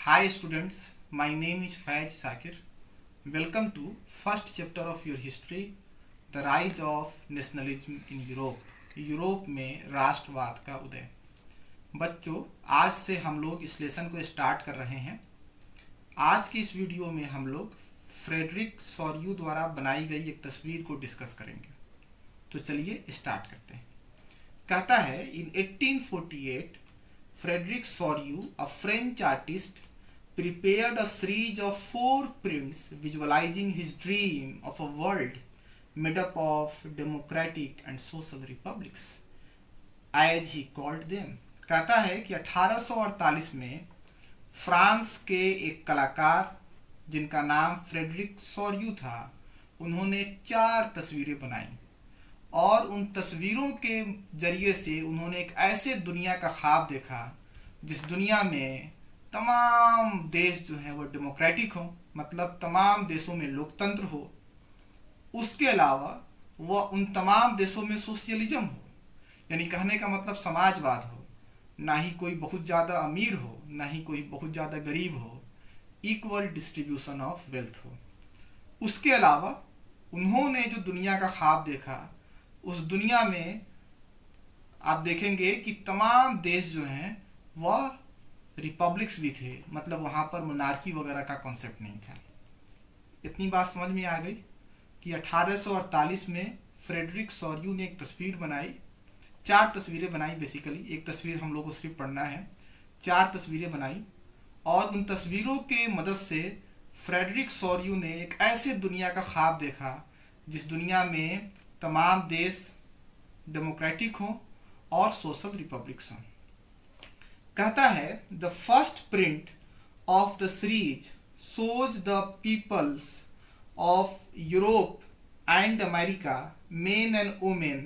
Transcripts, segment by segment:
Hi students, my name is Faiz Sakir. Welcome to first chapter of your history, The Rise of Nationalism in Europe. Europe में राष्ट्रवाद का उदय। बच्चों, आज से हम लोग इस लेसन को स्टार्ट कर रहे हैं। आज की इस वीडियो में हम लोग फ्रेडरिक सॉर्यू द्वारा बनाई गई एक तस्वीर को डिस्कस करेंगे। तो चलिए स्टार्ट करते हैं। कहता है, इन 1848 Frederick Soriot, a French artist, prepared a series of 4 prints visualizing his dream of a world made up of democratic and social republics, as he called them. कहता है कि 1848 में फ्रांस के एक कलाकार जिनका नाम फ्रेडरिक सॉर्यू था, उन्होंने 4 तस्वीरें बनाई और उन तस्वीरों के जरिए से उन्होंने एक ऐसे दुनिया का ख्वाब देखा जिस दुनिया में तमाम देश जो हैं वो डेमोक्रेटिक हो, मतलब तमाम देशों में लोकतंत्र हो। उसके अलावा वह उन तमाम देशों में सोशलिज्म हो, यानी कहने का मतलब समाजवाद हो। ना ही कोई बहुत ज़्यादा अमीर हो, ना ही कोई बहुत ज़्यादा गरीब हो, इक्वल डिस्ट्रीब्यूशन ऑफ वेल्थ हो। उसके अलावा उन्होंने जो दुनिया का ख्वाब देखा, उस दुनिया में आप देखेंगे कि तमाम देश जो हैं वह रिपब्लिक्स भी थे, मतलब वहाँ पर मोनार्की वगैरह का कॉन्सेप्ट नहीं था। इतनी बात समझ में आ गई कि 1848 में फ्रेडरिक सॉर्यू ने एक तस्वीर बनाई, 4 तस्वीरें बनाई। बेसिकली एक तस्वीर हम लोग को सिर्फ पढ़ना है, 4 तस्वीरें बनाई और उन तस्वीरों के मदद से फ्रेडरिक सॉर्यू ने एक ऐसे दुनिया का ख्वाब देखा जिस दुनिया में तमाम देश डेमोक्रेटिक हों और सोशल रिपब्लिक्स हों। कहता है, the first print of the series shows the peoples of Europe and America, men and women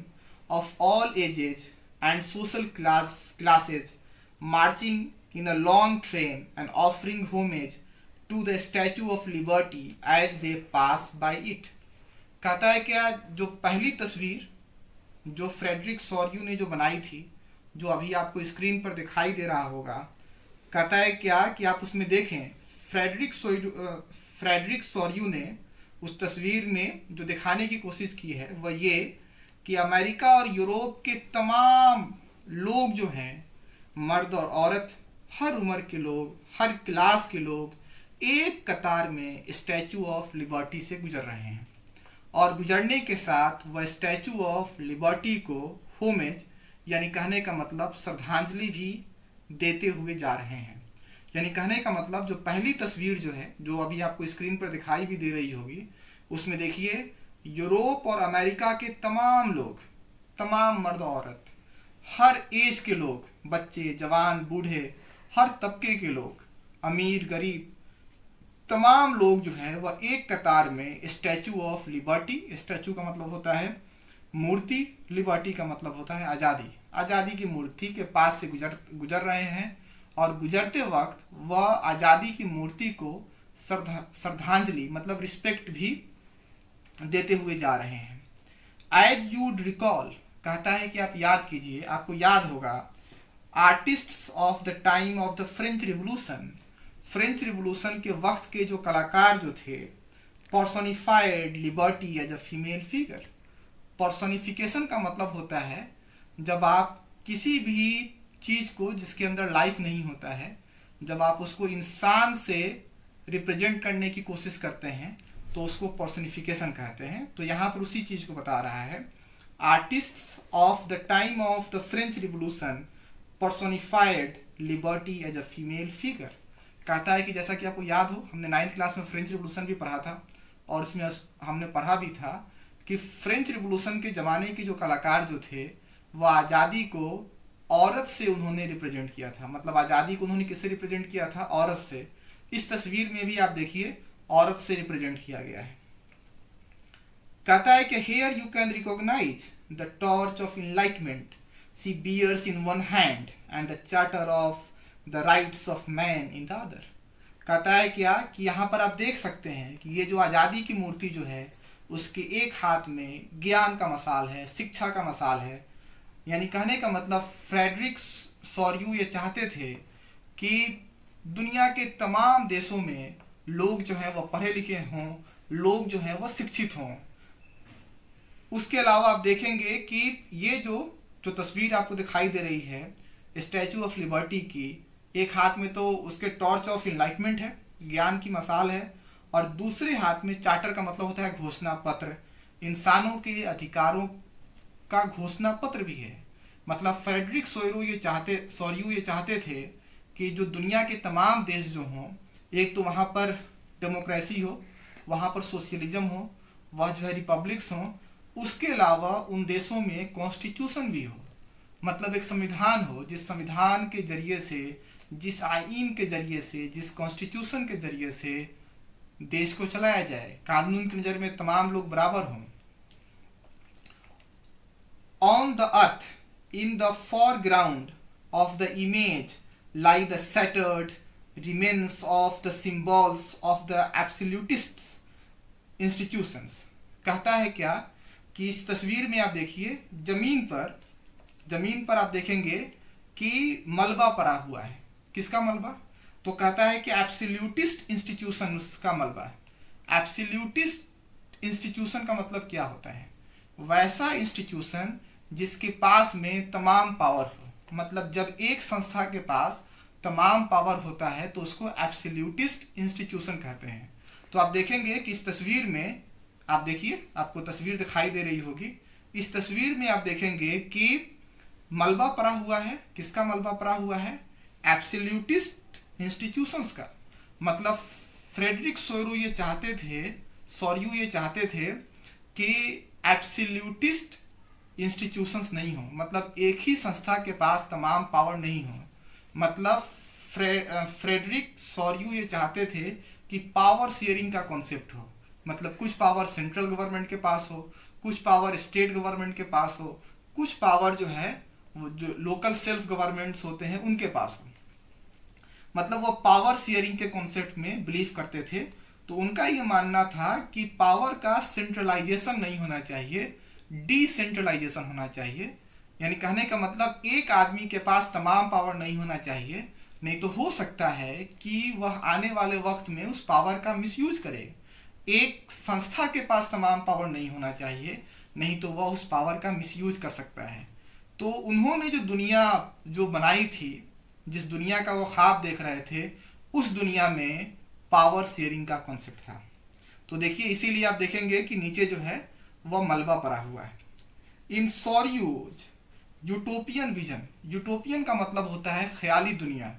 of all ages and social classes, marching in a long train and offering homage to the Statue of Liberty as they pass by it. कहता है क्या, जो पहली तस्वीर जो Frederick सॉर्यू ने जो बनाई थी, जो अभी आपको स्क्रीन पर दिखाई दे रहा होगा, कहता है क्या कि आप उसमें देखें फ्रेडरिक सॉर्यू ने उस तस्वीर में जो दिखाने की कोशिश की है वह ये कि अमेरिका और यूरोप के तमाम लोग जो हैं, मर्द और औरत, हर उम्र के लोग, हर क्लास के लोग, एक कतार में स्टैचू ऑफ लिबर्टी से गुजर रहे हैं और गुजरने के साथ वह स्टैचू ऑफ लिबर्टी को होमेज, यानी कहने का मतलब श्रद्धांजलि भी देते हुए जा रहे हैं। यानी कहने का मतलब जो पहली तस्वीर जो है, जो अभी आपको स्क्रीन पर दिखाई भी दे रही होगी, उसमें देखिए यूरोप और अमेरिका के तमाम लोग, तमाम मर्द औरत, हर एज के लोग, बच्चे, जवान, बूढ़े, हर तबके के लोग, अमीर, गरीब, तमाम लोग जो है वह एक कतार में स्टैचू ऑफ लिबर्टी, स्टैचू का मतलब होता है मूर्ति, लिबर्टी का मतलब होता है आज़ादी, आज़ादी की मूर्ति के पास से गुजर रहे हैं और गुजरते वक्त वह आज़ादी की मूर्ति को श्रद्धांजलि मतलब रिस्पेक्ट भी देते हुए जा रहे हैं। एज यूड रिकॉल, कहता है कि आप याद कीजिए, आपको याद होगा, artists of the time of the French revolution, French revolution के वक्त के जो कलाकार जो थे, personified liberty as a female figure. Personification का मतलब होता है जब आप किसी भी चीज को जिसके अंदर लाइफ नहीं होता है, जब आप उसको इंसान से रिप्रेजेंट करने की कोशिश करते हैं तो उसको पर्सोनिफिकेशन कहते हैं। तो यहाँ पर उसी चीज को बता रहा है, artists of the time of the French revolution personified liberty as a female figure. कहता है कि जैसा कि आपको याद हो, हमने 9th क्लास में फ्रेंच रिवोल्यूशन भी पढ़ा था और इसमें हमने पढ़ा भी था कि फ्रेंच रिवोल्यूशन के ज़माने के जो कलाकार जो थे वह आज़ादी को औरत से उन्होंने रिप्रेजेंट किया था, मतलब आज़ादी को उन्होंने किससे रिप्रेजेंट किया था? औरत से। इस तस्वीर में भी आप देखिए औरत से रिप्रेजेंट किया गया है। कहता है कि here you can recognise the torch of enlightenment she bears in one hand and the charter of the rights of man in the other. कहता है क्या कि यहाँ पर आप देख सकते हैं कि ये जो आज़ादी की मूर्ति जो है उसके एक हाथ में ज्ञान का मसाल है, शिक्षा का मसाल है। यानी कहने का मतलब फ्रेडरिक सॉर्यू ये चाहते थे कि दुनिया के तमाम देशों में लोग जो है वह पढ़े लिखे हों, लोग जो है वह शिक्षित हों। उसके अलावा आप देखेंगे कि ये जो जो तस्वीर आपको दिखाई दे रही है स्टैचू ऑफ लिबर्टी की, एक हाथ में तो उसके टॉर्च ऑफ इनलाइटमेंट है, ज्ञान की मसाल है, और दूसरे हाथ में चार्टर का मतलब होता है घोषणा पत्र, इंसानों के अधिकारों का घोषणा पत्र भी है। मतलब फ्रेडरिक सोरियू ये चाहते थे कि जो दुनिया के तमाम देश जो हों, एक तो वहाँ पर डेमोक्रेसी हो, वहाँ पर सोशलिज्म हो, वह जो है रिपब्लिक्स हों, उसके अलावा उन देशों में कॉन्स्टिट्यूशन भी हो, मतलब एक संविधान हो, जिस संविधान के जरिए से, जिस आईन के जरिए से, जिस कॉन्स्टिट्यूशन के जरिए से देश को चलाया जाए, कानून की नजर में तमाम लोग बराबर हों। On the earth, in the foreground of the image lie the shattered remains of the symbols of the absolutists institutions। कहता है क्या कि इस तस्वीर में आप देखिए जमीन पर आप देखेंगे कि मलबा पड़ा हुआ है। किसका मलबा? तो कहता है कि एब्सोल्यूटिस्ट इंस्टीट्यूशंस का मलबा है। एब्सोल्यूटिस्ट इंस्टीट्यूशन का मतलब क्या होता है? वैसा इंस्टीट्यूशन जिसके पास में तमाम पावर हो। मतलब जब एक संस्था के पास तमाम पावर होता है तो उसको एब्सोल्यूटिस्ट इंस्टीट्यूशन कहते हैं। तो आप देखेंगे कि इस तस्वीर में आप देखिए, आपको तस्वीर दिखाई दे रही होगी। इस तस्वीर में आप देखेंगे कि मलबा पड़ा हुआ है। किसका मलबा पड़ा हुआ है? एब्सोल्यूटिस्ट इंस्टीट्यूशंस का। मतलब फ्रेडरिक सोरू ये चाहते थे कि एब्सोल्यूटिस्ट इंस्टीट्यूशंस नहीं हो, मतलब एक ही संस्था के पास तमाम पावर नहीं हो। मतलब फ्रेडरिक सोरू ये चाहते थे कि पावर शेयरिंग का कॉन्सेप्ट हो, मतलब कुछ पावर सेंट्रल गवर्नमेंट के पास हो, कुछ पावर स्टेट गवर्नमेंट के पास हो, कुछ पावर जो है वो जो लोकल सेल्फ गवर्नमेंट्स होते हैं उनके पास हो। मतलब वो पावर शेयरिंग के कॉन्सेप्ट में बिलीव करते थे। तो उनका ये मानना था कि पावर का सेंट्रलाइजेशन नहीं होना चाहिए, डिसेंट्रलाइजेशन होना चाहिए। यानी कहने का मतलब एक आदमी के पास तमाम पावर नहीं होना चाहिए, नहीं तो हो सकता है कि वह आने वाले वक्त में उस पावर का मिसयूज करे। एक संस्था के पास तमाम पावर नहीं होना चाहिए, नहीं तो वह उस पावर का मिसयूज कर सकता है। तो उन्होंने जो दुनिया जो बनाई थी, जिस दुनिया का वो ख्वाब देख रहे थे, उस दुनिया में पावर शेयरिंग का कॉन्सेप्ट था। तो देखिए, इसीलिए आप देखेंगे कि नीचे जो है वह मलबा पड़ा हुआ है। इन सोरियूज यूटोपियन विजन, यूटोपियन का मतलब होता है ख्याली दुनिया।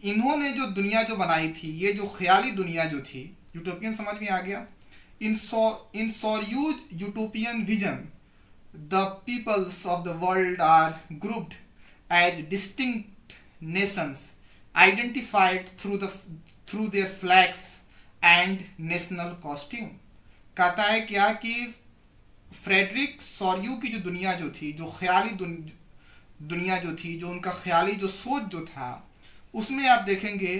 इन्होंने जो दुनिया जो बनाई थी, ये जो ख्याली दुनिया जो थी, यूटोपियन समझ में आ गया। In Sorrieu's utopian vision the peoples of the world are grouped as distinct nations identified through their flags and national costume। कहता है क्या कि फ्रेडरिक सोरियू की जो दुनिया जो थी, जो ख्याली दुनिया जो थी, जो उनका ख्याली जो सोच जो था, उसमें आप देखेंगे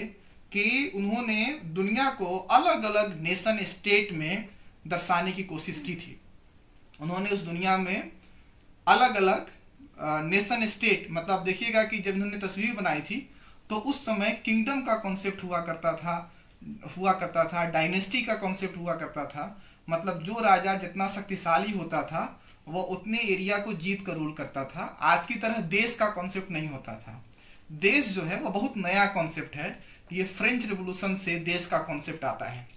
कि उन्होंने दुनिया को अलग अलग नेशन स्टेट में दर्शाने की कोशिश की थी। उन्होंने उस दुनिया में अलग अलग नेशन स्टेट, मतलब देखिएगा कि जब उन्होंने तस्वीर बनाई थी तो उस समय किंगडम का कॉन्सेप्ट हुआ करता था, डायनेस्टी का कॉन्सेप्ट हुआ करता था। मतलब जो राजा जितना शक्तिशाली होता था वह उतने एरिया को जीत कर रूल करता था। आज की तरह देश का कॉन्सेप्ट नहीं होता था। देश जो है वह बहुत नया कॉन्सेप्ट है, ये फ्रेंच रिवोल्यूशन से देश का कॉन्सेप्ट आता है।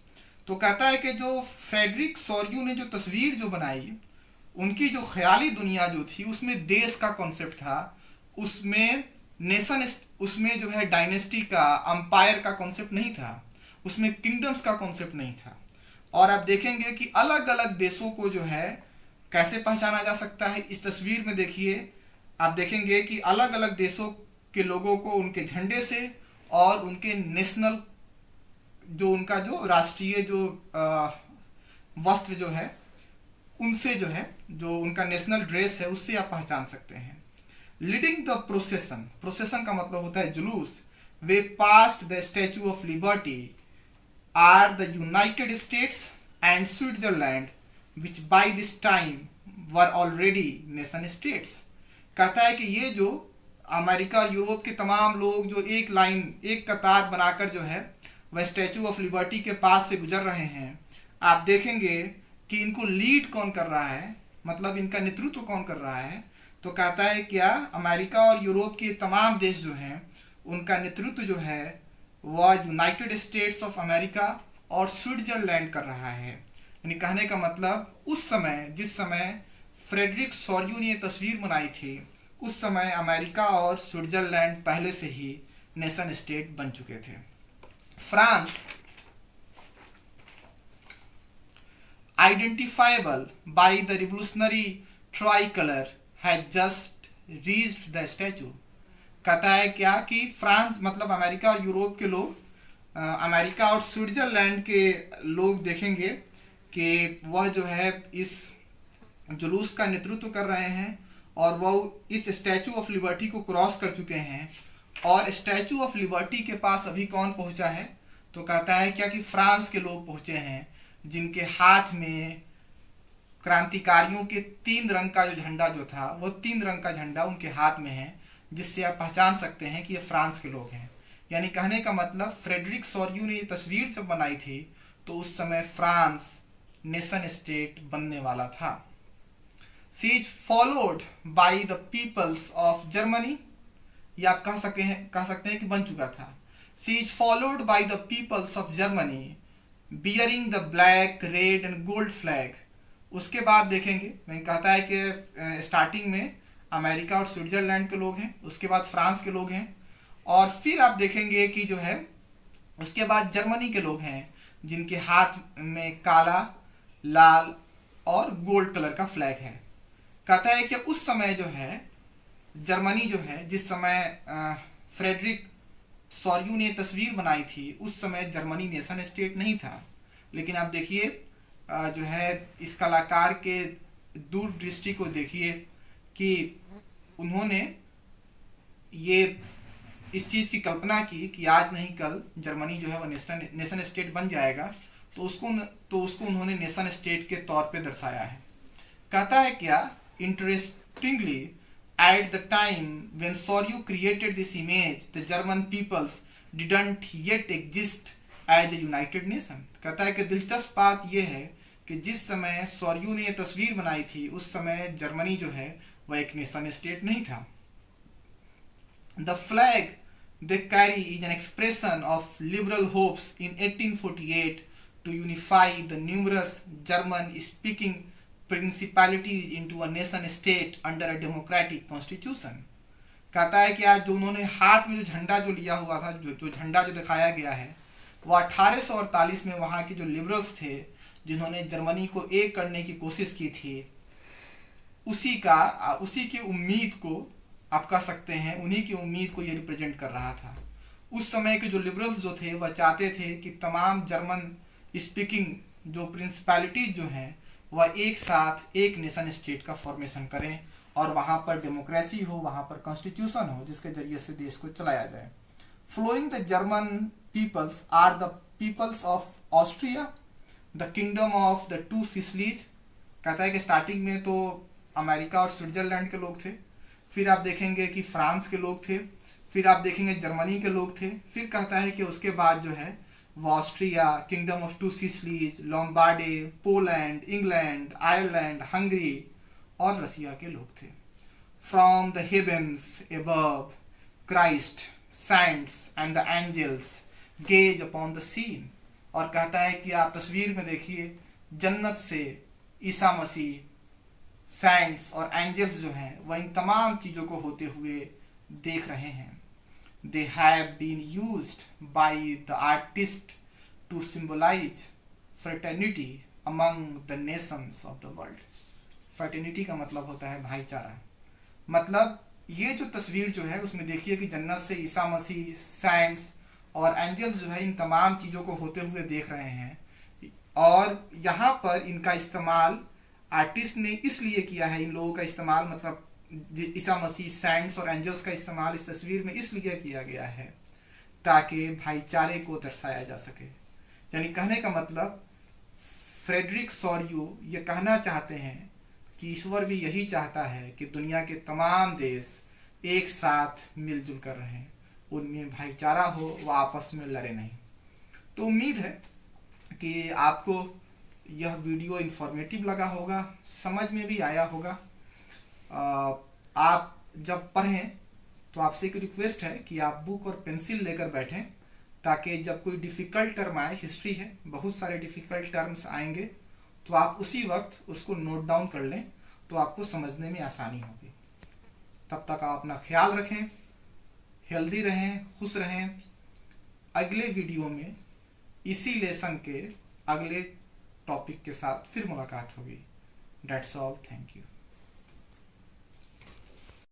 तो कहता है कि जो फ्रेडरिक सोरियू ने जो तस्वीर जो बनाई, उनकी जो ख्याली दुनिया जो थी उसमें देश का कॉन्सेप्ट था, उसमें नेशन, उसमें जो है डायनेस्टी का, अंपायर का कॉन्सेप्ट नहीं था, उसमें किंगडम्स का कॉन्सेप्ट नहीं था। और आप देखेंगे कि अलग अलग देशों को जो है कैसे पहचाना जा सकता है। इस तस्वीर में देखिए, आप देखेंगे कि अलग अलग देशों के लोगों को उनके झंडे से और उनके नेशनल जो उनका जो राष्ट्रीय जो वस्त्र जो है उनसे जो है, जो उनका नेशनल ड्रेस है उससे आप पहचान सकते हैं। लीडिंग द प्रोसेशन, प्रोसेशन का मतलब होता है जुलूस। वे past the Statue of Liberty are the United States and Switzerland which by this time were already nation states. कहता है कि ये जो अमेरिका और यूरोप के तमाम लोग जो एक लाइन, एक कतार बनाकर जो है वह स्टैचू ऑफ लिबर्टी के पास से गुजर रहे हैं, आप देखेंगे कि इनको लीड कौन कर रहा है, मतलब इनका नेतृत्व कौन कर रहा है। तो कहता है क्या, अमेरिका और यूरोप के तमाम देश जो हैं उनका नेतृत्व जो है वह यूनाइटेड स्टेट्स ऑफ अमेरिका और स्विट्जरलैंड कर रहा है। यानी कहने का मतलब उस समय, जिस समय फ्रेडरिक सोर्यू ने ये तस्वीर बनाई थी, उस समय अमेरिका और स्विट्जरलैंड पहले से ही नेशन स्टेट बन चुके थे। France identifiable by the revolutionary tricolor had just reached the statue। कहता है क्या कि फ्रांस मतलब अमेरिका और यूरोप के लोग, अमेरिका और स्विट्जरलैंड के लोग देखेंगे कि वह जो है इस जुलूस का नेतृत्व कर रहे हैं और वह इस स्टैचू ऑफ लिबर्टी को क्रॉस कर चुके हैं। और स्टैचू ऑफ लिबर्टी के पास अभी कौन पहुंचा है, तो कहता है क्या कि फ्रांस के लोग पहुंचे हैं, जिनके हाथ में क्रांतिकारियों के 3 रंग का जो झंडा जो था, वो 3 रंग का झंडा उनके हाथ में है, जिससे आप पहचान सकते हैं कि ये फ्रांस के लोग हैं। यानी कहने का मतलब फ्रेडरिक सोर्यू ने ये तस्वीर जब बनाई थी तो उस समय फ्रांस नेशन स्टेट बनने वाला था। She is followed by the peoples of Germany, या आप कह सकते हैं कि बन चुका था। She is followed by the peoples of Germany bearing the black, red and gold flag. उसके बाद देखेंगे, मैं कहता है कि स्टार्टिंग में अमेरिका और स्विट्जरलैंड के लोग हैं, उसके बाद फ्रांस के लोग हैं, और फिर आप देखेंगे कि जो है उसके बाद जर्मनी के लोग हैं, जिनके हाथ में काला, लाल और गोल्ड कलर का फ्लैग है। कहता है कि उस समय जो है जर्मनी जो है, जिस समय फ्रेडरिक सोर्यू ने तस्वीर बनाई थी, उस समय जर्मनी नेशन स्टेट नहीं था। लेकिन आप देखिए जो है इस कलाकार के दूरदृष्टि को देखिए कि उन्होंने ये इस चीज की कल्पना की कि आज नहीं कल जर्मनी जो है वो नेशन स्टेट बन जाएगा, तो उसको उन्होंने नेशन स्टेट के तौर पे दर्शाया है। कहता है क्या, interestingly at the time when Soryu created this image, the German peoples didn't yet exist as a united nation। कहता है कि दिलचस्प बात यह है कि जिस समय सोर्यू ने यह तस्वीर बनाई थी, उस समय जर्मनी जो है वह एक नेशन स्टेट नहीं था। The flag they carry is an expression of liberal hopes in 1848 to unify the numerous German-speaking principalities into a nation state under a democratic constitution। कहता है कि आज जो उन्होंने हाथ में जो झंडा जो लिया हुआ था, जो झंडा जो दिखाया गया है, वो 1848 में वहां के जो लिबरल्स थे, जिन्होंने जर्मनी को एक करने की कोशिश की थी, उसी की उम्मीद को आप कह सकते हैं, उन्हीं की उम्मीद को ये रिप्रेजेंट कर रहा था। उस समय के जो लिबरल्स जो थे वह चाहते थे कि तमाम जर्मन स्पीकिंग जो प्रिंसिपैलिटीज जो हैं वह एक साथ एक नेशन स्टेट का फॉर्मेशन करें और वहां पर डेमोक्रेसी हो, वहां पर कॉन्स्टिट्यूशन हो, जिसके जरिए से देश को चलाया जाए। Following the German peoples are the peoples of Austria, the kingdom of the 2 Sicilies. कहता है कि स्टार्टिंग में तो अमेरिका और स्विट्जरलैंड के लोग थे, फिर आप देखेंगे कि फ्रांस के लोग थे, फिर आप देखेंगे जर्मनी के लोग थे, फिर कहता है कि उसके बाद जो है वो Austria, kingdom of 2 Sicilies, Lombardy, Poland, England, Ireland, Hungary और रसिया के लोग थे। From the heavens above Christ, saints and the angels gaze upon the scene. और कहता है कि आप तस्वीर में देखिए, जन्नत से ईसा मसीह, सेंट्स और एंजल्स जो हैं वह इन तमाम चीजों को होते हुए देख रहे हैं। They have been used by the artist to symbolize fraternity among the nations of the world। Fraternity का मतलब होता है भाईचारा। मतलब ये जो तस्वीर जो है उसमें देखिए कि जन्नत से ईसा मसीह, सेंट्स और एंजल्स जो है इन तमाम चीजों को होते हुए देख रहे हैं, और यहाँ पर इनका इस्तेमाल आर्टिस्ट ने इसलिए किया है, इन लोगों का इस्तेमाल मतलब ईसा मसीह, सेंट्स और एंजल्स का इस्तेमाल इस तस्वीर में इसलिए किया गया है ताकि भाईचारे को दर्शाया जा सके। यानी कहने का मतलब फ्रेडरिक सोर्यू ये कहना चाहते हैं कि ईश्वर भी यही चाहता है कि दुनिया के तमाम देश एक साथ मिलजुल कर रहें, उनमें भाईचारा हो, वो आपस में लड़े नहीं। तो उम्मीद है कि आपको यह वीडियो इन्फॉर्मेटिव लगा होगा, समझ में भी आया होगा। आप जब पढ़ें तो आपसे एक रिक्वेस्ट है कि आप बुक और पेंसिल लेकर बैठें, ताकि जब कोई डिफ़िकल्ट टर्म आए, हिस्ट्री है, बहुत सारे डिफ़िकल्ट टर्म्स आएंगे, तो आप उसी वक्त उसको नोट डाउन कर लें, तो आपको समझने में आसानी होगी। तब तक आप अपना ख्याल रखें, हेल्दी रहें, खुश रहें। अगले वीडियो में इसी लेसन के अगले टॉपिक के साथ फिर मुलाकात होगी। That's all, thank you.